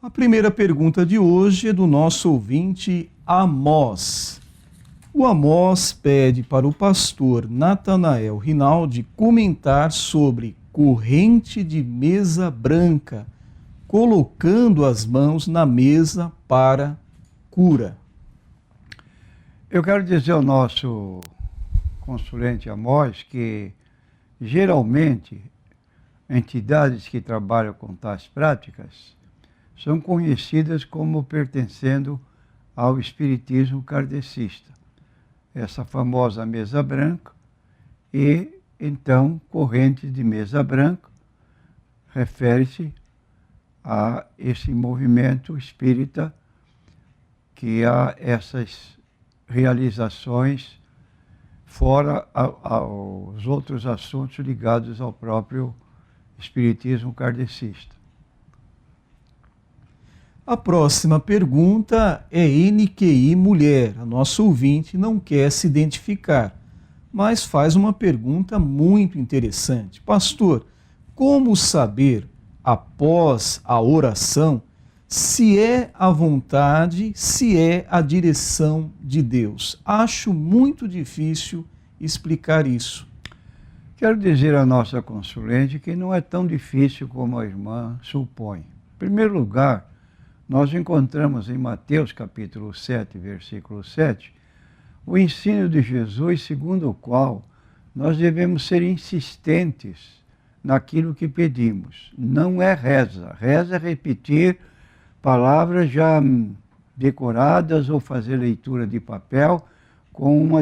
A primeira pergunta de hoje é do nosso ouvinte Amós. O Amós pede para o pastor Natanael Rinaldi comentar sobre corrente de mesa branca, colocando as mãos na mesa para cura. Eu quero dizer ao nosso consulente Amós que, geralmente, entidades que trabalham com tais práticas são conhecidas como pertencendo ao espiritismo kardecista. Essa famosa mesa branca e, então, corrente de mesa branca refere-se a esse movimento espírita que há essas realizações fora aos outros assuntos ligados ao próprio espiritismo kardecista. A próxima pergunta é NQI Mulher. A nossa ouvinte não quer se identificar, mas faz uma pergunta muito interessante. Pastor, como saber, após a oração, se é a vontade, se é a direção de Deus? Acho muito difícil explicar isso. Quero dizer à nossa consulente que não é tão difícil como a irmã supõe. Em primeiro lugar, nós encontramos em Mateus capítulo 7, versículo 7, o ensino de Jesus, segundo o qual nós devemos ser insistentes naquilo que pedimos. Não é reza. Reza é repetir palavras já decoradas ou fazer leitura de papel com um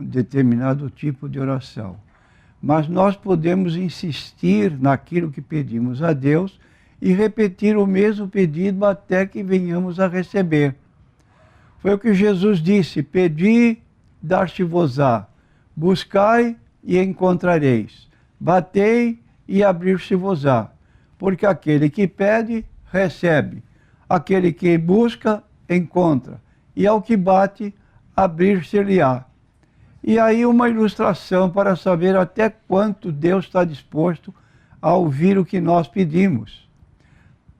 determinado tipo de oração. Mas nós podemos insistir naquilo que pedimos a Deus e repetir o mesmo pedido até que venhamos a receber. Foi o que Jesus disse: pedi, dar-se-vos-á, buscai e encontrareis, batei e abrir-se-vos-á, porque aquele que pede, recebe, aquele que busca, encontra, e ao que bate, abrir-se-lhe-á. E aí uma ilustração para saber até quanto Deus está disposto a ouvir o que nós pedimos.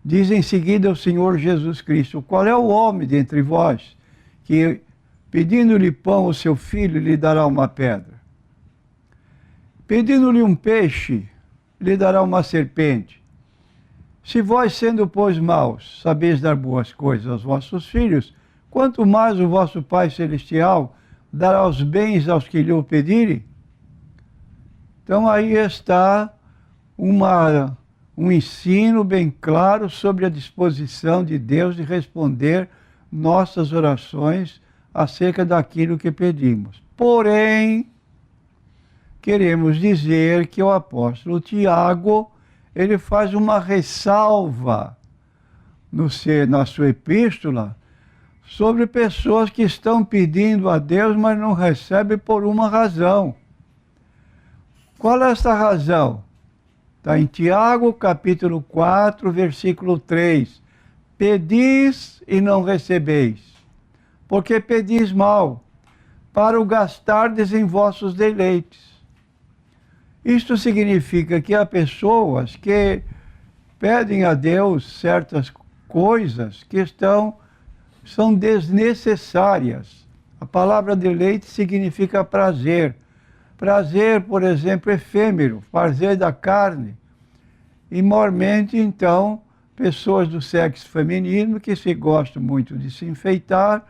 Diz em seguida o Senhor Jesus Cristo: qual é o homem dentre vós que, pedindo-lhe pão ao seu filho, lhe dará uma pedra? Pedindo-lhe um peixe, lhe dará uma serpente? Se vós, sendo, pois, maus, sabeis dar boas coisas aos vossos filhos, quanto mais o vosso Pai Celestial dará os bens aos que lhe o pedirem? Então aí está um ensino bem claro sobre a disposição de Deus de responder nossas orações acerca daquilo que pedimos. Porém, queremos dizer que o apóstolo Tiago, ele faz uma ressalva na sua epístola sobre pessoas que estão pedindo a Deus, mas não recebem por uma razão. Qual é essa razão? Está em Tiago, capítulo 4, versículo 3. Pedis e não recebeis, porque pedis mal, para o gastardes em vossos deleites. Isto significa que há pessoas que pedem a Deus certas coisas que são desnecessárias. A palavra deleite significa prazer. Prazer, por exemplo, efêmero, prazer da carne. E, mormente, então, pessoas do sexo feminino que se gostam muito de se enfeitar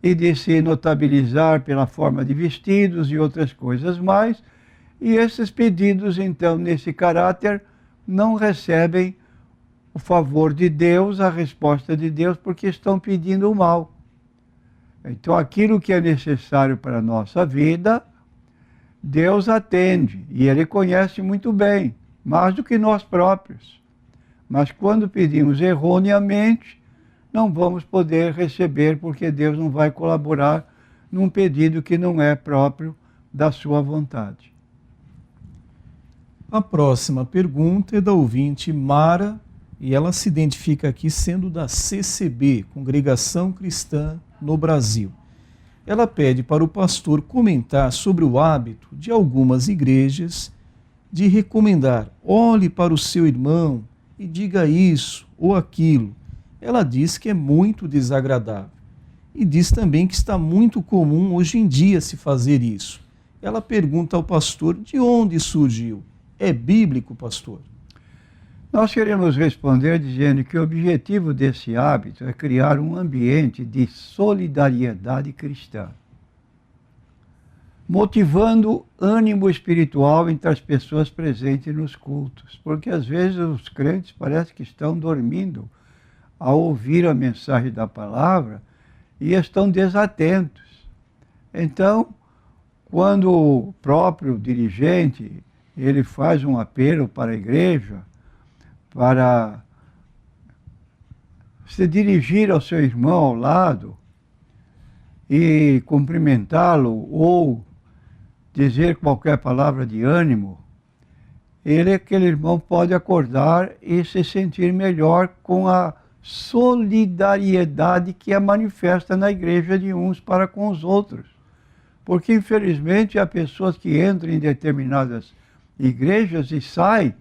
e de se notabilizar pela forma de vestidos e outras coisas mais. E esses pedidos, então, nesse caráter, não recebem o favor de Deus, a resposta de Deus, porque estão pedindo o mal. Então, aquilo que é necessário para a nossa vida, Deus atende, e Ele conhece muito bem, mais do que nós próprios. Mas quando pedimos erroneamente, não vamos poder receber, porque Deus não vai colaborar num pedido que não é próprio da sua vontade. A próxima pergunta é da ouvinte Mara, e ela se identifica aqui sendo da CCB, Congregação Cristã no Brasil. Ela pede para o pastor comentar sobre o hábito de algumas igrejas de recomendar: olhe para o seu irmão e diga isso ou aquilo. Ela diz que é muito desagradável. E diz também que está muito comum hoje em dia se fazer isso. Ela pergunta ao pastor de onde surgiu. É bíblico, pastor? Nós queremos responder dizendo que o objetivo desse hábito é criar um ambiente de solidariedade cristã, motivando ânimo espiritual entre as pessoas presentes nos cultos, porque às vezes os crentes parecem que estão dormindo ao ouvir a mensagem da palavra e estão desatentos. Então, quando o próprio dirigente ele faz um apelo para a igreja, para se dirigir ao seu irmão ao lado e cumprimentá-lo ou dizer qualquer palavra de ânimo, aquele irmão pode acordar e se sentir melhor com a solidariedade que é manifesta na igreja de uns para com os outros. Porque, infelizmente, há pessoas que entram em determinadas igrejas e saem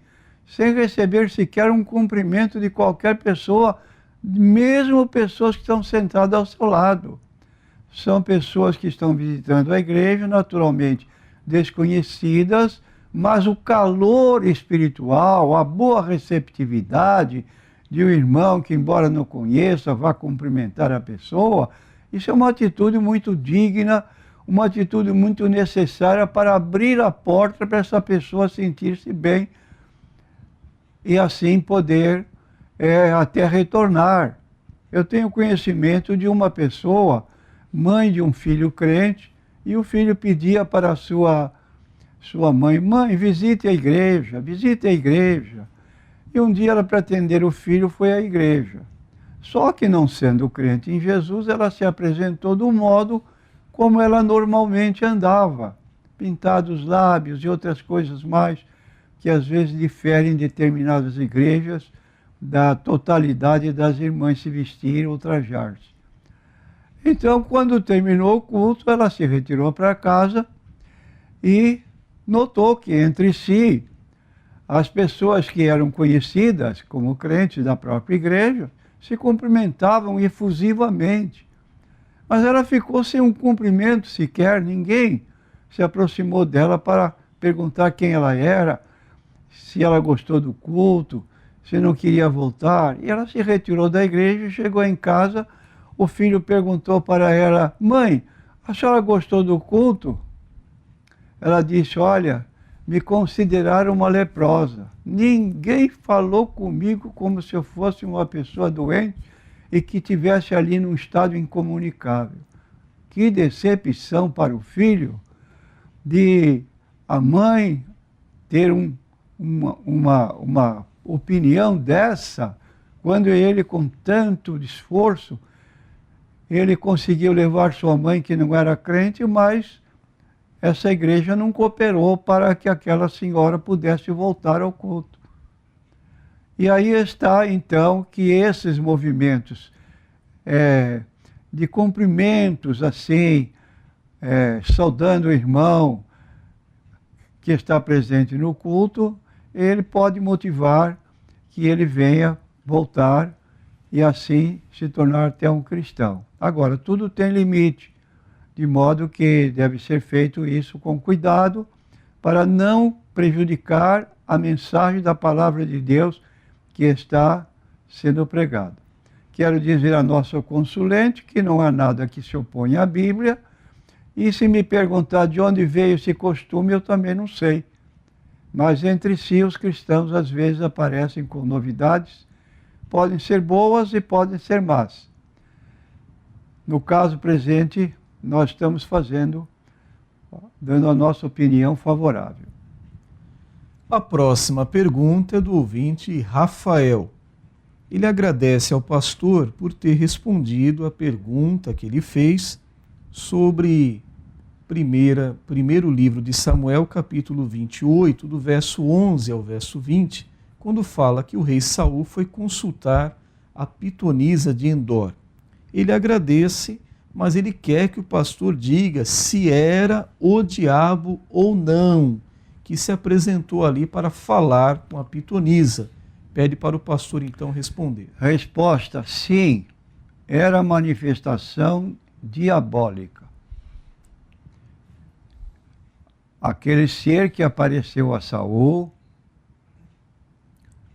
sem receber sequer um cumprimento de qualquer pessoa, mesmo pessoas que estão sentadas ao seu lado. São pessoas que estão visitando a igreja, naturalmente desconhecidas, mas o calor espiritual, a boa receptividade de um irmão que, embora não conheça, vá cumprimentar a pessoa, isso é uma atitude muito digna, uma atitude muito necessária para abrir a porta para essa pessoa sentir-se bem e assim poder até retornar. Eu tenho conhecimento de uma pessoa, mãe de um filho crente, e o filho pedia para a sua mãe: mãe, visite a igreja, visite a igreja. E um dia ela, para atender o filho, foi à igreja. Só que, não sendo crente em Jesus, ela se apresentou do modo como ela normalmente andava, pintados os lábios e outras coisas mais, que às vezes diferem em determinadas igrejas da totalidade das irmãs se vestirem ou trajar-se. Então, quando terminou o culto, ela se retirou para casa e notou que entre si as pessoas que eram conhecidas como crentes da própria igreja se cumprimentavam efusivamente. Mas ela ficou sem um cumprimento sequer, ninguém se aproximou dela para perguntar quem ela era, se ela gostou do culto, se não queria voltar. E ela se retirou da igreja e chegou em casa. O filho perguntou para ela: mãe, a senhora gostou do culto? Ela disse: olha, me consideraram uma leprosa. Ninguém falou comigo como se eu fosse uma pessoa doente e que estivesse ali num estado incomunicável. Que decepção para o filho de a mãe ter uma opinião dessa, quando ele, com tanto esforço, ele conseguiu levar sua mãe, que não era crente, mas essa igreja não cooperou para que aquela senhora pudesse voltar ao culto. E aí está, então, que esses movimentos de cumprimentos, assim, saudando o irmão que está presente no culto, ele pode motivar que ele venha voltar e assim se tornar até um cristão. Agora, tudo tem limite, de modo que deve ser feito isso com cuidado para não prejudicar a mensagem da palavra de Deus que está sendo pregada. Quero dizer à nossa consulente que não há nada que se oponha à Bíblia, e se me perguntar de onde veio esse costume, eu também não sei. Mas entre si os cristãos às vezes aparecem com novidades, podem ser boas e podem ser más. No caso presente, nós estamos dando a nossa opinião favorável. A próxima pergunta é do ouvinte Rafael. Ele agradece ao pastor por ter respondido a pergunta que ele fez sobre primeiro livro de Samuel, capítulo 28, do verso 11 ao verso 20, quando fala que o rei Saul foi consultar a pitonisa de Endor. Ele agradece, mas ele quer que o pastor diga se era o diabo ou não, que se apresentou ali para falar com a pitonisa. Pede para o pastor então responder. Resposta: sim, era manifestação diabólica. Aquele ser que apareceu a Saul,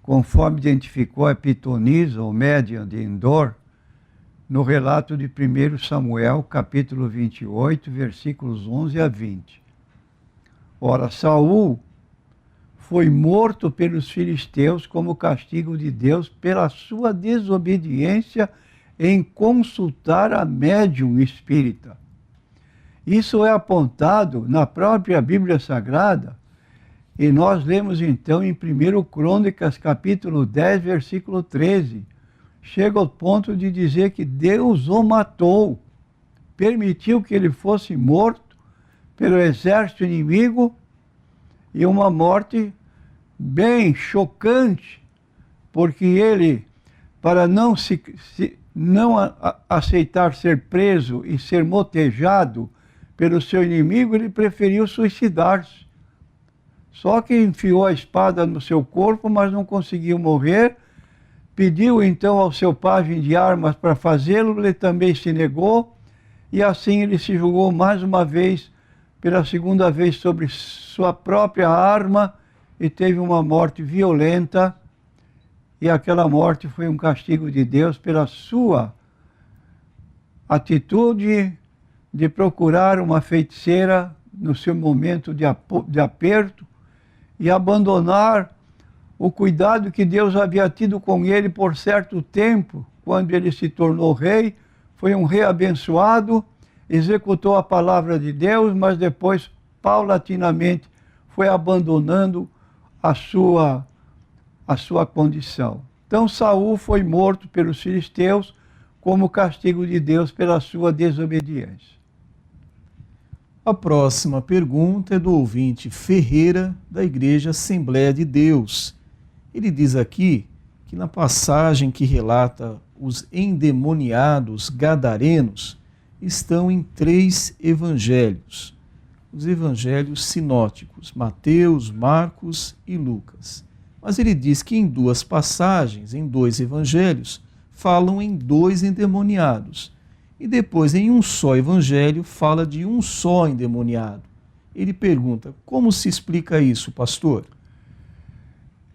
conforme identificou a pitonisa, ou médium de Endor, no relato de 1 Samuel, capítulo 28, versículos 11 a 20. Ora, Saul foi morto pelos filisteus como castigo de Deus pela sua desobediência em consultar a médium espírita. Isso é apontado na própria Bíblia Sagrada, e nós lemos então em 1 Crônicas, capítulo 10, versículo 13. Chega ao ponto de dizer que Deus o matou, permitiu que ele fosse morto pelo exército inimigo, e uma morte bem chocante, porque ele, para não aceitar ser preso e ser motejado pelo seu inimigo, ele preferiu suicidar-se. Só que enfiou a espada no seu corpo, mas não conseguiu morrer. Pediu então ao seu pajem de armas para fazê-lo, ele também se negou, e assim ele se julgou mais uma vez, pela segunda vez, sobre sua própria arma, e teve uma morte violenta, e aquela morte foi um castigo de Deus pela sua atitude de procurar uma feiticeira no seu momento de aperto e abandonar o cuidado que Deus havia tido com ele por certo tempo, quando ele se tornou rei. Foi um rei abençoado, executou a palavra de Deus, mas depois, paulatinamente, foi abandonando a sua condição. Então Saul foi morto pelos filisteus como castigo de Deus pela sua desobediência. A próxima pergunta é do ouvinte Ferreira, da Igreja Assembleia de Deus. Ele diz aqui que na passagem que relata os endemoniados gadarenos estão em 3 evangelhos, os evangelhos sinóticos, Mateus, Marcos e Lucas. Mas ele diz que em 2 passagens, em 2 evangelhos, falam em 2 endemoniados. E depois, em um só evangelho, fala de um só endemoniado. Ele pergunta, como se explica isso, pastor?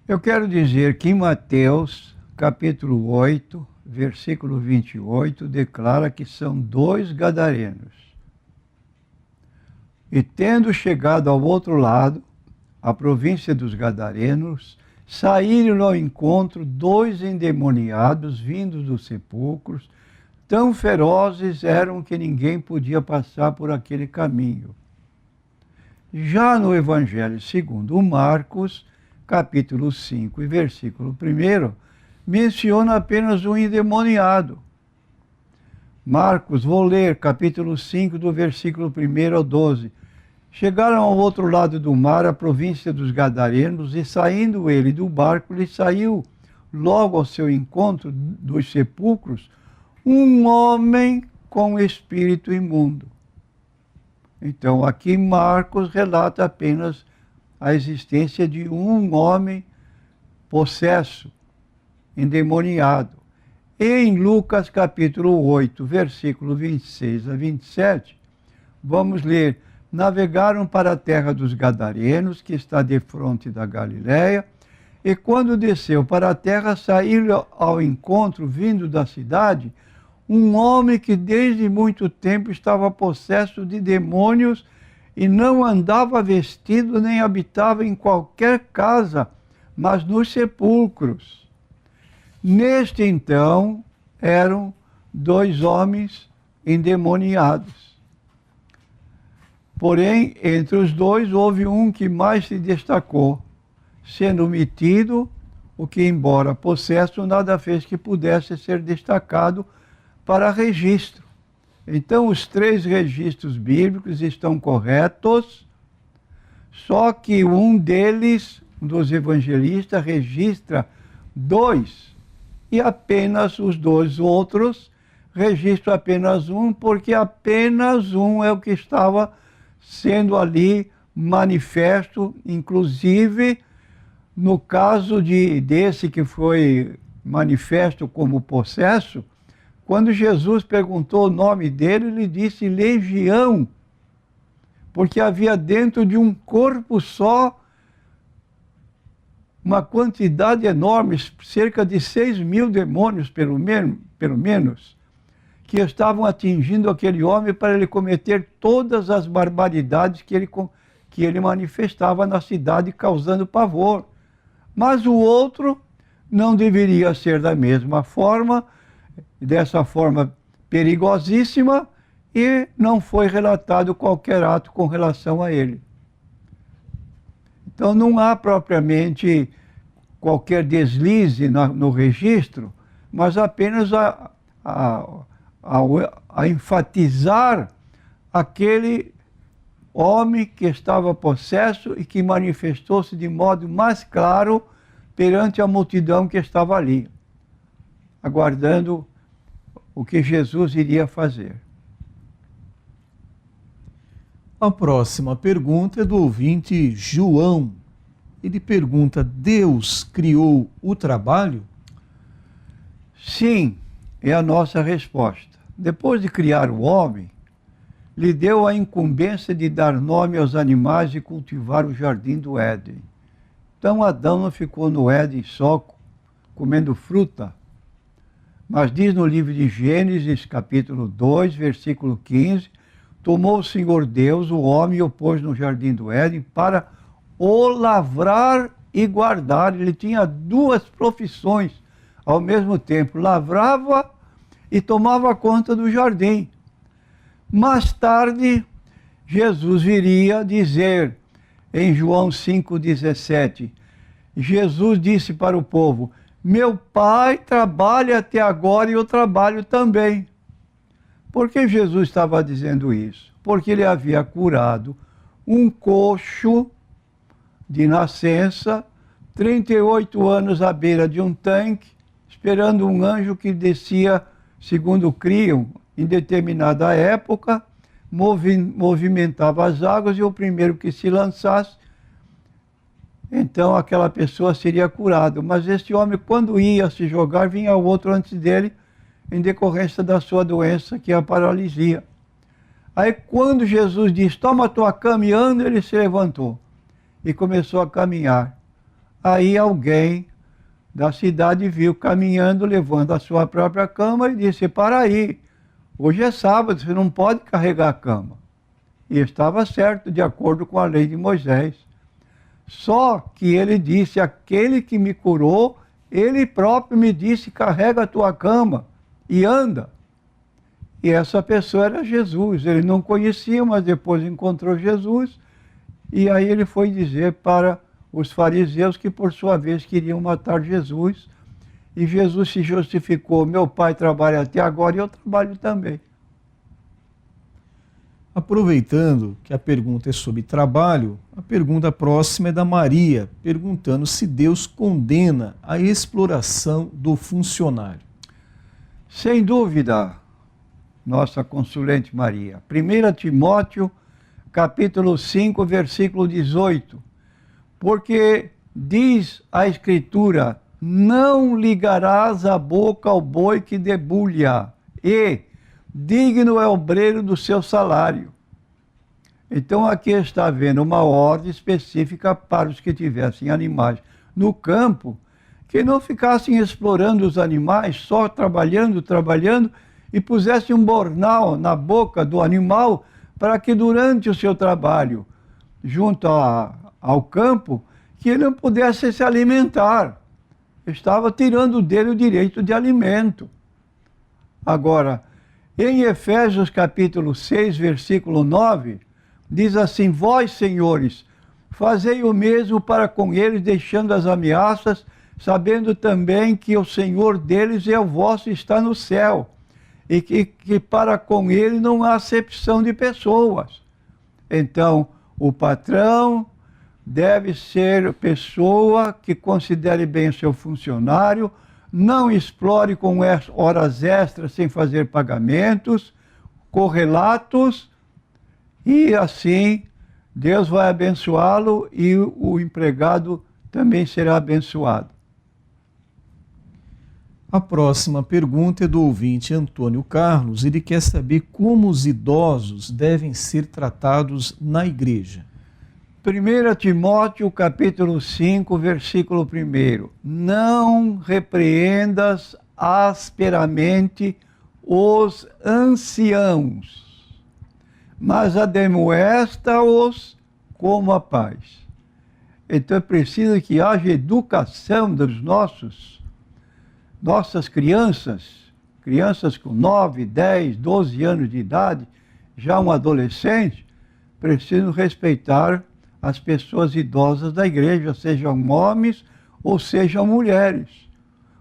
Eu quero dizer que em Mateus, capítulo 8, versículo 28, declara que são 2 gadarenos. E tendo chegado ao outro lado, a província dos gadarenos, saíram ao encontro 2 endemoniados vindos dos sepulcros, tão ferozes eram que ninguém podia passar por aquele caminho. Já no Evangelho segundo Marcos, capítulo 5 e versículo 1, menciona apenas um endemoniado. Marcos, vou ler, capítulo 5, do versículo 1 ao 12. Chegaram ao outro lado do mar, a província dos Gadarenos, e saindo ele do barco, lhe saiu logo ao seu encontro dos sepulcros um homem com espírito imundo. Então, aqui Marcos relata apenas a existência de um homem possesso, endemoniado. E em Lucas capítulo 8, versículo 26 a 27, vamos ler: navegaram para a terra dos Gadarenos, que está defronte da Galiléia, e quando desceu para a terra, saiu ao encontro, vindo da cidade, um homem que desde muito tempo estava possesso de demônios e não andava vestido nem habitava em qualquer casa, mas nos sepulcros. Neste então eram 2 homens endemoniados. Porém, entre os 2 houve um que mais se destacou, sendo omitido o que, embora possesso, nada fez que pudesse ser destacado para registro. Então, os 3 registros bíblicos estão corretos, só que um deles, um dos evangelistas, registra 2, e apenas os 2 outros registram apenas um, porque apenas um é o que estava sendo ali manifesto, inclusive No caso desse que foi manifesto como possesso, quando Jesus perguntou o nome dele, ele disse legião, porque havia dentro de um corpo só uma quantidade enorme, cerca de 6.000 demônios, pelo menos, que estavam atingindo aquele homem para ele cometer todas as barbaridades que ele manifestava na cidade, causando pavor. Mas o outro não deveria ser da mesma forma, dessa forma perigosíssima, e não foi relatado qualquer ato com relação a ele. Então não há propriamente qualquer deslize no registro, mas apenas a enfatizar aquele homem que estava possesso e que manifestou-se de modo mais claro perante a multidão que estava ali, aguardando o que Jesus iria fazer. A próxima pergunta é do ouvinte João. Ele pergunta: Deus criou o trabalho? Sim, é a nossa resposta. Depois de criar o homem, lhe deu a incumbência de dar nome aos animais e cultivar o jardim do Éden. Então Adão não ficou no Éden só comendo fruta, mas diz no livro de Gênesis, capítulo 2, versículo 15, tomou o Senhor Deus o homem e o pôs no jardim do Éden para o lavrar e guardar. Ele tinha duas profissões ao mesmo tempo, lavrava e tomava conta do jardim. Mais tarde, Jesus viria dizer, em João 5,17, Jesus disse para o povo: meu Pai trabalha até agora e eu trabalho também. Por que Jesus estava dizendo isso? Porque ele havia curado um coxo de nascença, 38 anos à beira de um tanque, esperando um anjo que descia, segundo criam, em determinada época, movimentava as águas e o primeiro que se lançasse, então aquela pessoa seria curada. Mas este homem, quando ia se jogar, vinha outro antes dele, em decorrência da sua doença, que é a paralisia. Aí quando Jesus disse, toma a tua cama e anda, ele se levantou e começou a caminhar. Aí alguém da cidade viu caminhando, levando a sua própria cama e disse, para aí, hoje é sábado, você não pode carregar a cama. E estava certo, de acordo com a lei de Moisés. Só que ele disse, aquele que me curou, ele próprio me disse, carrega a tua cama e anda. E essa pessoa era Jesus. Ele não conhecia, mas depois encontrou Jesus. E aí ele foi dizer para os fariseus que, por sua vez, queriam matar Jesus. E Jesus se justificou, meu Pai trabalha até agora e eu trabalho também. Aproveitando que a pergunta é sobre trabalho, a pergunta próxima é da Maria, perguntando se Deus condena a exploração do funcionário. Sem dúvida, nossa consulente Maria. 1 Timóteo, capítulo 5, versículo 18. Porque diz a Escritura, não ligarás a boca ao boi que debulha, e digno é o obreiro do seu salário. Então aqui está havendo uma ordem específica para os que tivessem animais no campo, que não ficassem explorando os animais, só trabalhando, e pusessem um bornal na boca do animal para que durante o seu trabalho junto ao campo, que ele não pudesse se alimentar. Estava tirando dele o direito de alimento. Agora, em Efésios capítulo 6, versículo 9, diz assim, vós, senhores, fazei o mesmo para com eles, deixando as ameaças, sabendo também que o Senhor deles é o vosso, está no céu, e que para com ele não há acepção de pessoas. Então, o patrão deve ser pessoa que considere bem o seu funcionário, não explore com horas extras sem fazer pagamentos, correlatos, e assim Deus vai abençoá-lo e o empregado também será abençoado. A próxima pergunta é do ouvinte Antônio Carlos. Ele quer saber como os idosos devem ser tratados na igreja. 1 Timóteo capítulo 5, versículo 1. Não repreendas asperamente os anciãos, mas admoesta-os como a paz. Então é preciso que haja educação dos nossas crianças com 9, 10, 12 anos de idade, já um adolescente, precisam respeitar as pessoas idosas da igreja, sejam homens ou sejam mulheres.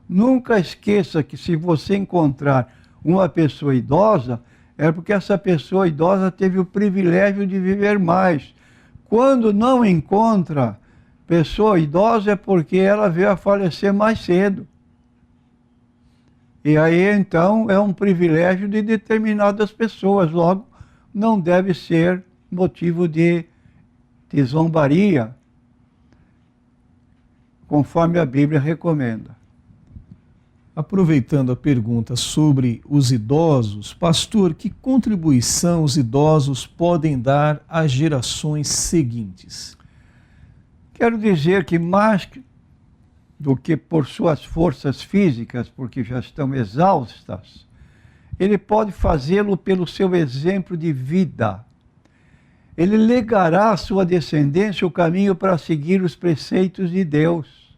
Nunca esqueça que se você encontrar uma pessoa idosa, é porque essa pessoa idosa teve o privilégio de viver mais. Quando não encontra pessoa idosa é porque ela veio a falecer mais cedo. E aí, então, é um privilégio de determinadas pessoas, logo, não deve ser motivo de zombaria, conforme a Bíblia recomenda. Aproveitando a pergunta sobre os idosos, pastor, que contribuição os idosos podem dar às gerações seguintes? Quero dizer que mais do que por suas forças físicas, porque já estão exaustas, ele pode fazê-lo pelo seu exemplo de vida. Ele legará à sua descendência o caminho para seguir os preceitos de Deus.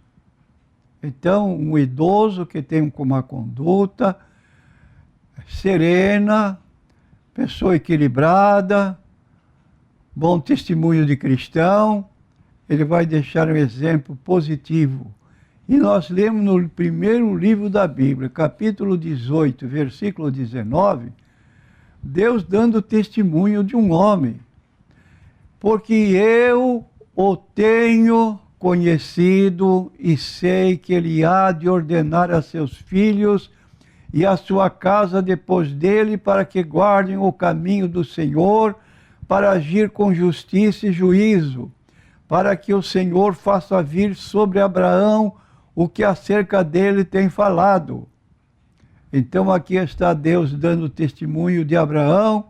Então, um idoso que tem uma conduta serena, pessoa equilibrada, bom testemunho de cristão, ele vai deixar um exemplo positivo. E nós lemos no primeiro livro da Bíblia, capítulo 18, versículo 19, Deus dando testemunho de um homem. Porque eu o tenho conhecido e sei que ele há de ordenar a seus filhos e a sua casa depois dele para que guardem o caminho do Senhor, para agir com justiça e juízo, para que o Senhor faça vir sobre Abraão o que acerca dele tem falado. Então aqui está Deus dando testemunho de Abraão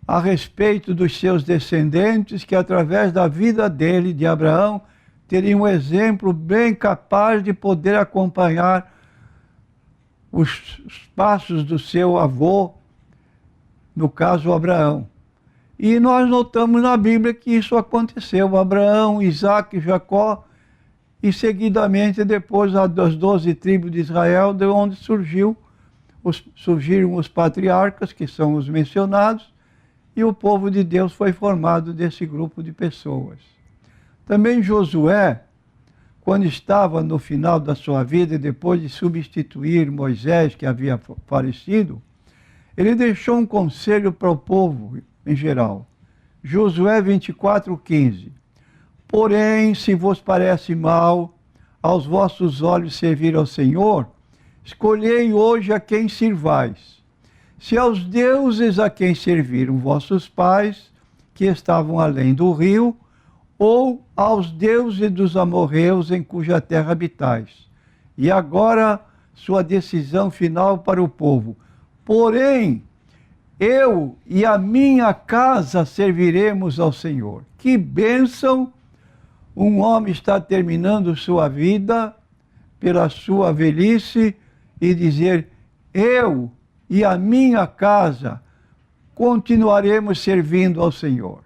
a respeito dos seus descendentes, que através da vida dele, de Abraão, teriam um exemplo bem capaz de poder acompanhar os passos do seu avô, no caso Abraão. E nós notamos na Bíblia que isso aconteceu. Abraão, Isaque, Jacó, e seguidamente depois das 12 tribos de Israel, de onde surgiram os patriarcas, que são os mencionados, e o povo de Deus foi formado desse grupo de pessoas. Também Josué, quando estava no final da sua vida, depois de substituir Moisés, que havia falecido, ele deixou um conselho para o povo em geral. Josué 24:15. Porém, se vos parece mal aos vossos olhos servir ao Senhor, escolhei hoje a quem sirvais. Se aos deuses a quem serviram vossos pais, que estavam além do rio, ou aos deuses dos amorreus em cuja terra habitais. E agora, sua decisão final para o povo. Porém, eu e a minha casa serviremos ao Senhor. Que bênção! Um homem está terminando sua vida pela sua velhice e dizer, eu e a minha casa continuaremos servindo ao Senhor.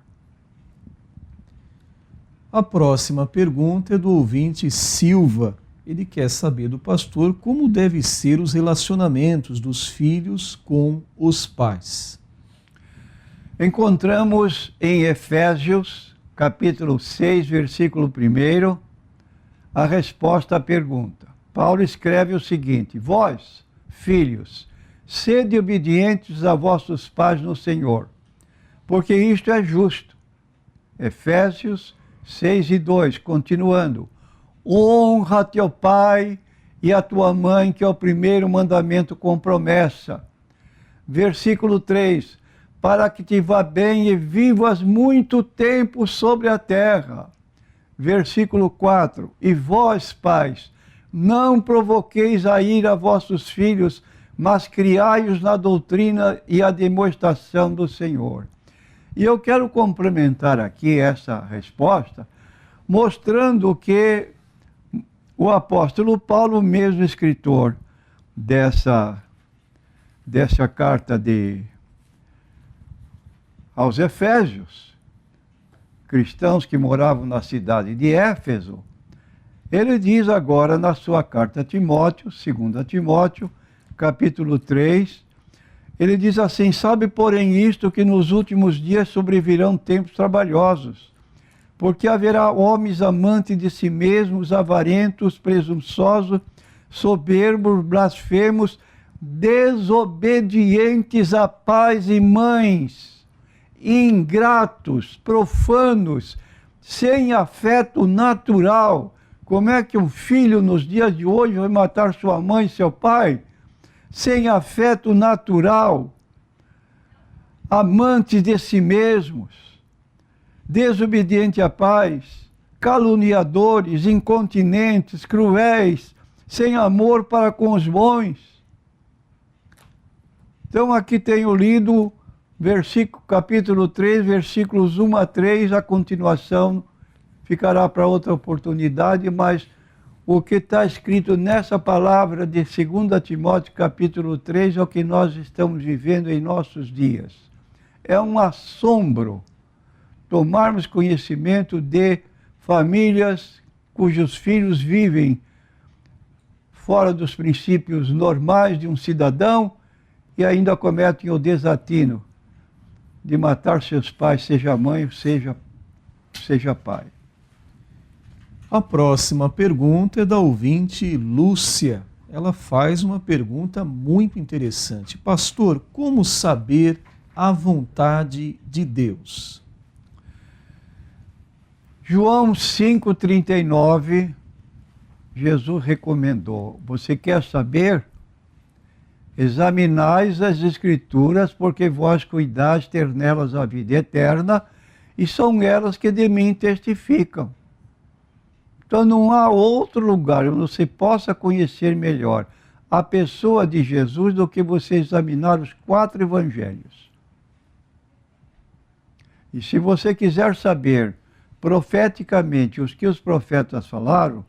A próxima pergunta é do ouvinte Silva. Ele quer saber do pastor como devem ser os relacionamentos dos filhos com os pais. Encontramos em Efésios, capítulo 6, versículo 1, a resposta à pergunta. Paulo escreve o seguinte, vós, filhos, sede obedientes a vossos pais no Senhor, porque isto é justo. Efésios 6:2, continuando. Honra teu pai e a tua mãe, que é o primeiro mandamento com promessa. Versículo 3, para que te vá bem e vivas muito tempo sobre a terra. versículo 4. E vós, pais, não provoqueis a ira a vossos filhos, mas criai-os na doutrina e a demonstração do Senhor. E eu quero complementar aqui essa resposta, mostrando que o apóstolo Paulo, mesmo escritor dessa carta aos Efésios, cristãos que moravam na cidade de Éfeso, ele diz agora na sua carta a Timóteo, 2 Timóteo, capítulo 3, ele diz assim: sabe, porém, isto, que nos últimos dias sobrevirão tempos trabalhosos, porque haverá homens amantes de si mesmos, avarentos, presunçosos, soberbos, blasfemos, desobedientes a pais e mães, ingratos, profanos, sem afeto natural. Como é que um filho nos dias de hoje vai matar sua mãe e seu pai? Sem afeto natural, amantes de si mesmos, desobedientes a pais, caluniadores, incontinentes, cruéis, sem amor para com os bons. Então aqui tenho lido capítulo 3, versículos 1 a 3, a continuação ficará para outra oportunidade, mas o que está escrito nessa palavra de 2 Timóteo capítulo 3 é o que nós estamos vivendo em nossos dias. É um assombro tomarmos conhecimento de famílias cujos filhos vivem fora dos princípios normais de um cidadão e ainda cometem o desatino de matar seus pais, seja mãe, seja pai. A próxima pergunta é da ouvinte Lúcia. Ela faz uma pergunta muito interessante. Pastor, como saber a vontade de Deus? João 5,39, Jesus recomendou: você quer saber? Examinais as Escrituras, porque vós cuidais ter nelas a vida eterna, e são elas que de mim testificam. Então não há outro lugar onde você possa conhecer melhor a pessoa de Jesus do que você examinar os 4 evangelhos. E se você quiser saber profeticamente os que os profetas falaram,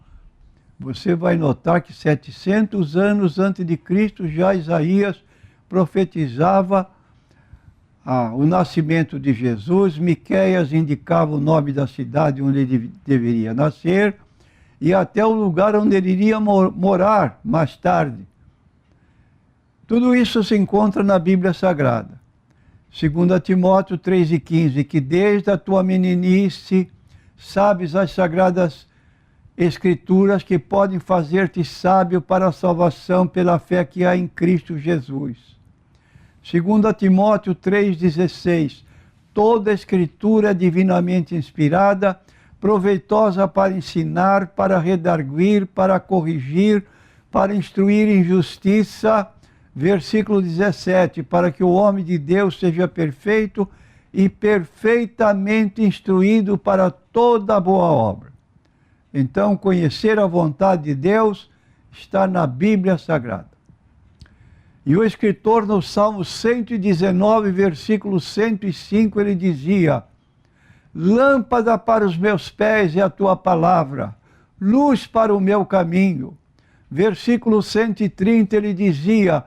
você vai notar que 700 anos antes de Cristo já Isaías profetizava o nascimento de Jesus, Miqueias indicava o nome da cidade onde ele deveria nascer e até o lugar onde ele iria morar mais tarde. Tudo isso se encontra na Bíblia Sagrada. 2 Timóteo 3,15, que desde a tua meninice sabes as sagradas Escrituras que podem fazer-te sábio para a salvação pela fé que há em Cristo Jesus. 2 Timóteo 3,16, toda a Escritura é divinamente inspirada, proveitosa para ensinar, para redarguir, para corrigir, para instruir em justiça. Versículo 17, para que o homem de Deus seja perfeito e perfeitamente instruído para toda boa obra. Então, conhecer a vontade de Deus está na Bíblia Sagrada. E o escritor, no Salmo 119, versículo 105, ele dizia: lâmpada para os meus pés é a tua palavra, luz para o meu caminho. Versículo 130, ele dizia: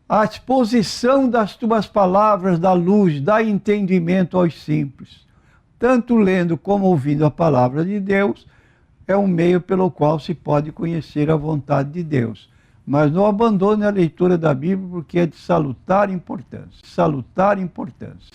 a exposição das tuas palavras dá luz, dá entendimento aos simples. Tanto lendo como ouvindo a palavra de Deus é um meio pelo qual se pode conhecer a vontade de Deus. Mas não abandone a leitura da Bíblia, porque é de salutar importância. Salutar importância.